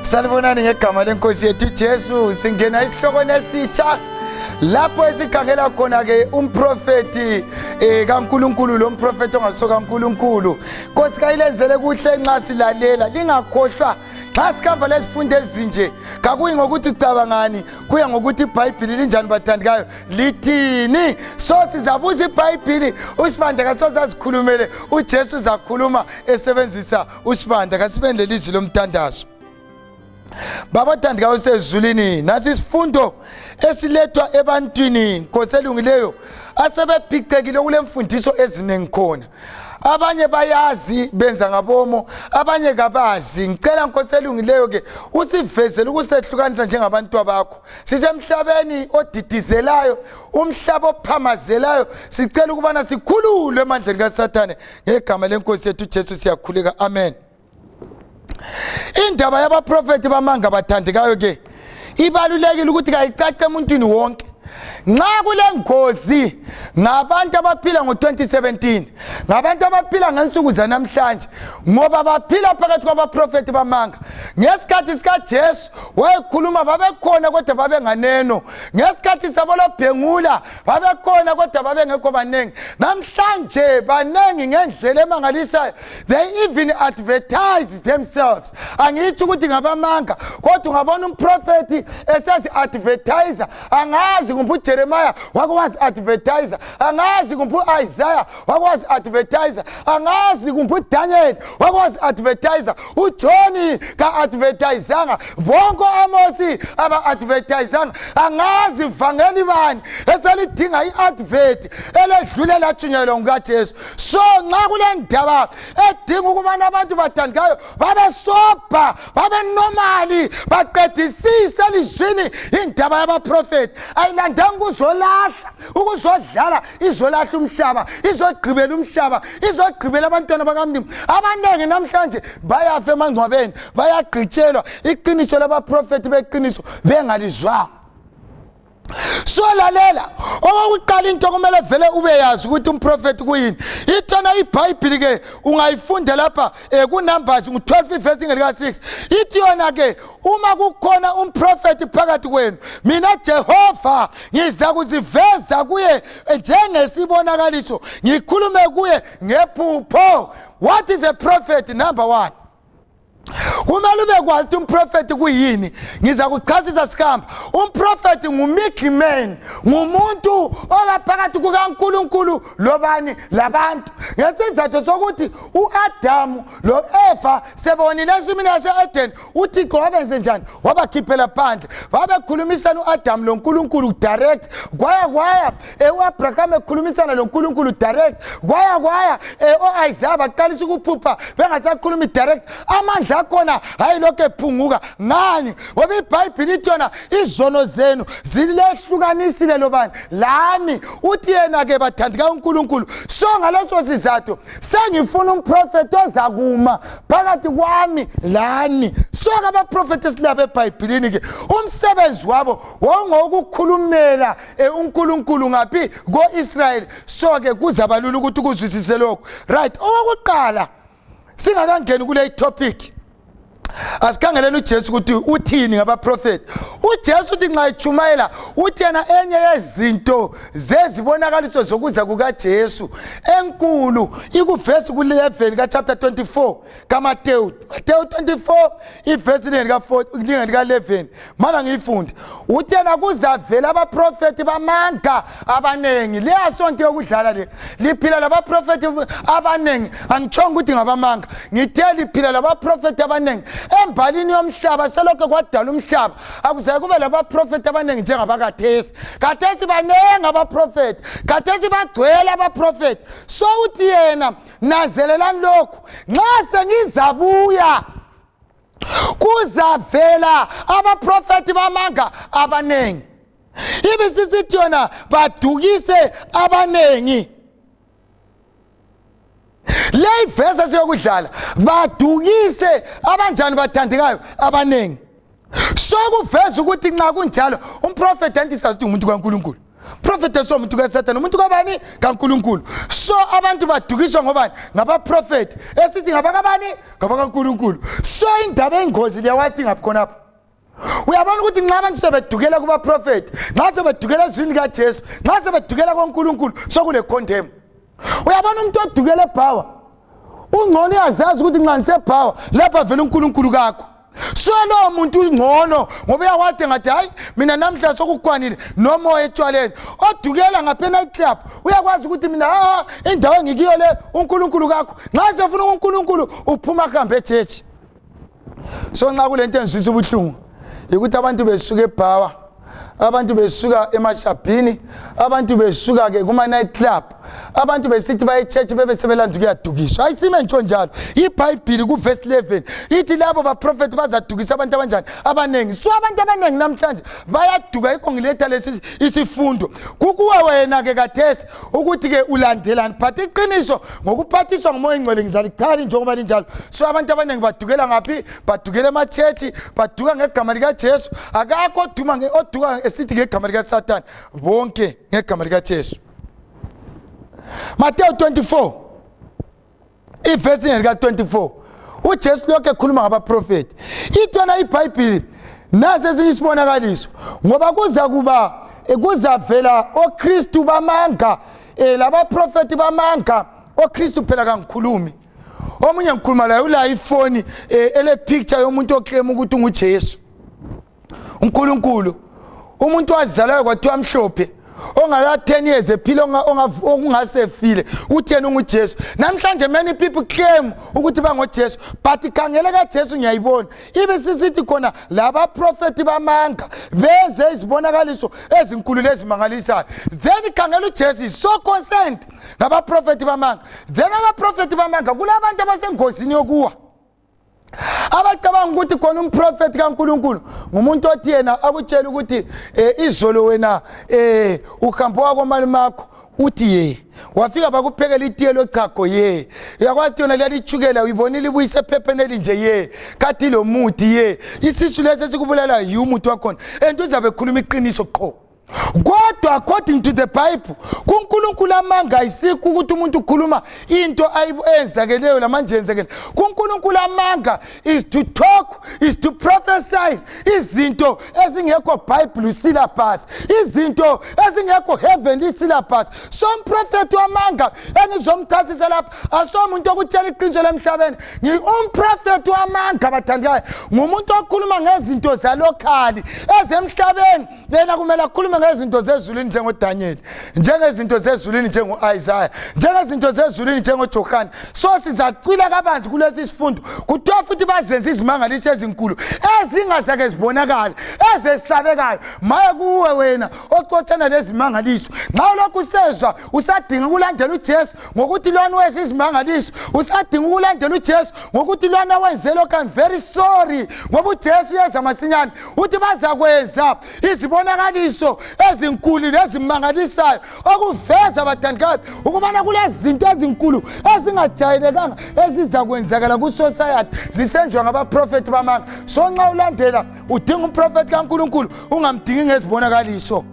Salibonani ngegama lenkosi yethu Jesu. Singena isihloko nesitsha lapho esikhangela khona ke umprofeti kaNkuluNkulu, lo mprofeti ongasoka kaNkuluNkulu. Nkosi kayilenzele kuhle nxa silalela, lingakhohlwa xa sikhamba lesifundo ezinje. Kakuyi ngokuthi ucabangani, kuya ngokuthi iBhayibheli linjani bathandikayo, lithini. So sizabuza iBhayibheli, uSibanda kasozazikhulumele, uJesu uzakhuluma esebenzisa uSibanda. Kasibendele izwi lomthandazo. Baba thandikayo sezulwini, nasi isifundo esilethwa ebantwini Nkosi elungileyo asebephicekile kule mfundiso ezinengi khona. Abanye bayazi benza ngabomo, abanye kabazi. Ngicela Nkosi elungileyo ke usivezele ukusehlukanisa njengabantu abakho. Sisemhlabeni odidizelayo, umhlaba ophamazelayo. Sicela ukubana sikhululwe emandleni kaSathane ngegama lenkosi yethu Jesu siyakhuleka. Amen. Indaba yabaprofeti bamanga bathandikayo ke ibalulekile ukuthi kayicace emuntwini wonke. Nxa kule ngozi ngabantu abaphila ngo2017, ngabantu abaphila ngensuku zanamhlanje, ngoba baphila phakathi kwabaprofeti bamanga. Ngesikhathi sika Jesu wayekhuluma babekhona kodwa babenganeno, ngesikhathi sabo loBhengula babekhona kodwa babengekho banengi. Namhlanje banengi ngendlela emangalisayo. They even advertise themselves. Angithi ukuthi ngabamanga kodwa ungabona umprofeti esezi advertiser, angazi kumbe Jeremiah wakwazi advertiser, angazi kumbe Isaiah wakwazi advertiser, angazi kumbe Daniel wakwazi advertiser, uJohn ka advertisanga, bonke Amosi aba advertisanga, angazi vangeli bani eselidinga iadvert eledlule lathunyelwa ngukaJesu. So nxa kule ndaba edinga ukubana abantu bathandikayo babe soba, babe normally, baqedisise elizwini indaba yabaprofeti. Ayilanda ukuzodlala izolahla umhlaba, izogqibela umhlaba, izogqibela abantwana bakamndimi. Abanengi namhlanje bayafa emangcwabeni, bayagqitshelwa iqiniso labaprofeti beqiniso bengalizwanga. So lalela, okokuqala into kumele vele ube yazi ukuthi umprofeti kuyini. Ithona iBhayibheli ke ungayifunda lapha kuNumbers 12 verse lika 6. Ithi yona ke uma kukhona umprofeti phakathi kwenu, mina Jehova ngiza kuziveza kuye njengesibonakaliso, ngikhulume kuye ngephupho. What is a prophet? Number 1, kumele ube kwazi ukuthi umprofeti kuyini. Ngiza kuchazisa sikhamba. Umprofeti ngumiddle man, ngumuntu obaphakathi kukaNkuluNkulu lobani labantu. Ngesizathu sokuthi uAdamu loEva sebonile esimini yase-Eden uThixo wabenze njani, wabakhiphela phandle, babekhulumisana uAdamu loNkulunkulu direct. Kwaya uAbraham ekhulumisana loNkulunkulu direct. Kwaya oIsaiah baqalisa ukuphupha bengasakhulumi direct. Amandla khona hayi lokho ephunguka ngani, ngoba iBhayibheli ithi yona izono zenu zilehlukanisile lobani lami. Uthi yena ke bathandika uNkulunkulu. So ngaleso sizathu sengifuna umprofeti ozakuma phakathi kwami lani. So abaprofeti silapha eBhayibhelini ke umsebenzi wabo wongokukhulumela uNkulunkulu ngaphi ko-Israyeli. So ke kuzabalula ukuthi ukuzwisise lokho. Right, okokuqala singakangeni kule topic, asikhangeleni uJesu ukuthi uthini ngabaprofeti. uJesu uthi nxa ichumayela uthi yena enye yezinto zezibonakaliso zokuza kukaJesu enkulu ikuvesi ku11 ka chapter 24 kaMateyu. Mateyu 24 ivesi lika11 mana ngiyifunde. Uthi yena kuzavela abaprofeti bamanga abanengi. Leyasonto yokudlala le liphila labaprofeti abanengi. Angitshonga ukuthi ngabamanga, ngithe liphila labaprofeti abanengi. Embalini yomhlaba selokho kwadala umhlaba akuzaye kube labaprofeti abanengi njengabakathesi. Kathesi banengi abaprofeti, kathesi bagcwele abaprofeti. So uthi yena nazelelani lokhu, nxa sengizabuya kuzavela abaprofeti bamanga abanengi. Ibisisithi yona badukise abanengi. Le verse siyokudlala badukise abanjani bathandikayo abanengi. So kuveza ukuthi nxa kunjalo umprofeti anti sathi umuntu kaNkulunkulu. prophet somuntu kaSathane umuntu kabani kaNkulunkulu. So abantu badukiswa ngobani ngaba-prophet esithi ngabakabani ngabakaNkulunkulu. So indaba engozi leyawathi ngaphi khonapho uyabona ukuthi nxa abantu sebedukela kuba-prophet, nxa sebedukela ezwini kaJesu, nxa sebedukela koNkulunkulu sokule condemn. Uyabona umuntu odukela ebhawa ungcono uyazazi ukuthi nxa ngisebhawa lapha vele uNkulunkulu kakho. So lo muntu ungcono ngoba uyawathi ngathi hayi mina namhla sokukwanile nomoya etshwaleni. Odukela ngapha night club uyakwazi ukuthi mina indawo engikiyo le uNkulunkulu kakho. Nxa sefuna uNkulunkulu uphuma kuhambe echechi. So nxa kulento engizwisa ubuhlungu ukuthi abantu besuka ebhawa, abantu besuka emashabhini, abantu besuka ke kuma night club, abantu besithi baye church bebe sebelanda ukuyadukiswa. Ayisime ntsho njalo. iBhayibheli ku verse 11 ithi labo ba prophet bazadukisa abantu abanjani abanengi. So abantu abanengi namhlanje bayaduka ikongiletha lesi isifundo. Kukuwe wena ke kathesi ukuthi ke ulandelani, but iqiniso ngokuphathiswa ngomoya engcwele ngizalichali njengoba linjalo. So abantu abanengi badukela ngaphi? Badukela ema church, baduka ngegama lika Jesu. Akakho oduka esithi ngegama lika Sathane, bonke ngegama lika Jesu. Matthew 24 iverse lika 24 uJesu lokho ekhuluma ngaba-prophet. Ithona iBhayibheli nazi ezinye isibonakaliso ngoba kuzavela oKristu bamanga, laba-prophet bamanga. oKristu phela kangikhulumi, omunye ngikhuluma laye ula ifoni ele picture yomuntu oclaim ukuthi unguJesu uNkulunkulu, umuntu wazalayo kwathiwa mhlophe ongala 10 years ephila ongasefile uthena unguJesu. Namhlanje many people claim ukuthi bangoJesu, but khangela kaJesu ngiyayibona ibe sisithi khona laba prophet bamanga beze izibonakaliso ezinkulu lezimangalisayo. Then khangela uJesu is so concerned ngaba prophet bamanga. Then aba prophet bamanga kulabantu abasengozini yokuwa, abacabanga ukuthi khona umprofeti kaNkulunkulu ngumuntu othi yena akutshela ukuthi izolo wena uhambo wako mali makho uthi ye wafika bakuphekela itiye lochago ye yakwathi yona liyalichukela uyibonile ibuyise ephepheni elinje ye kathi lo muthi ye isisu lesi sikubulala yiumuthi wakhona and uzabe khuluma iqiniso qho. Kodwa according to the Bible kuNkulunkulu amanga ayisiku ukuthi umuntu ukhuluma into ayenzakeleyo lamanje yenzekela. kuNkulunkulu amanga is to talk, is to prophesy izinto ezingekho Bible syllabus, izinto ezingekho heavenly syllabus. So umprofeti wamanga engizomchasisa lapha asomuntu okutshela iqiniso lemhlabeni. Umprofeti wamanga bathandikayo ngumuntu okhuluma ngezinto zalokhali ezemhlabeni. Lena kumele akhulume ngezinto zezulwini njengoDaniel, njengezinto zezulwini njengoIsaiah, njengezinto zezulwini njengoJohane. So sizacwila kabanzi kulesi sifundo kuthiwa futhi bazenza izimangaliso ezinkulu ezingazake zibonakala ezesabekayo. Maye kuwe wena oxotshana lezimangaliso, nxa lokhu usezwa usadinga ukulandela uJesu ngokuthi lwana wenza izimangaliso, usadinga ukulandela uJesu ngokuthi lwana wenze lokho, I'm very sorry ngoba uJesu yeza masinyane uthi bazakwenza izibonakaliso ezinkulu lezimangalisayo okuveza abathandikayo ukubana kulezi zinto ezinkulu ezingajayelekanga ezizakwenzakala kusociety zisenziwa ngaba-prophet bamanga. So nxa ulandela udinga umprofeti kaNkulunkulu ungamdingi ngezibonakaliso,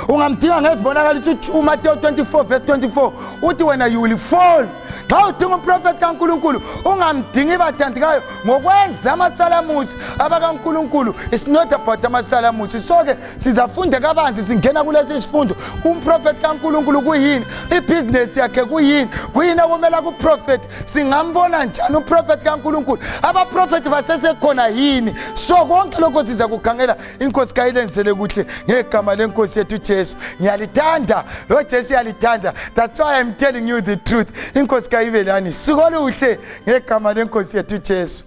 ungamdinga ngezibonakaliso. uMateyu 24 verse 24 uthi wena you will fall. Xa udinga umprofeti kaNkulunkulu ungamdingi bathandikayo ngokwenza amasalamusi abakaNkulunkulu. It's not about amasalamusi. So ke sizafunda kabanzi singena kulesi sifundo umprofeti kaNkulunkulu kuyini, ibusiness yakhe kuyini, kuyini okumela kuprofeti, singambona njani umprofeti kaNkulunkulu, abaprofeti basesekhona yini. So konke lokho siza kukhangela. Inkosi kayilenzele kuhle ngegama lenkosi yethu Jesu. Ngiyalithanda lo Jesu uyalithanda. That's why I'm telling you the truth. Inkosi kayibelani sikoluhle ngegama lenkosi yethu Jesu.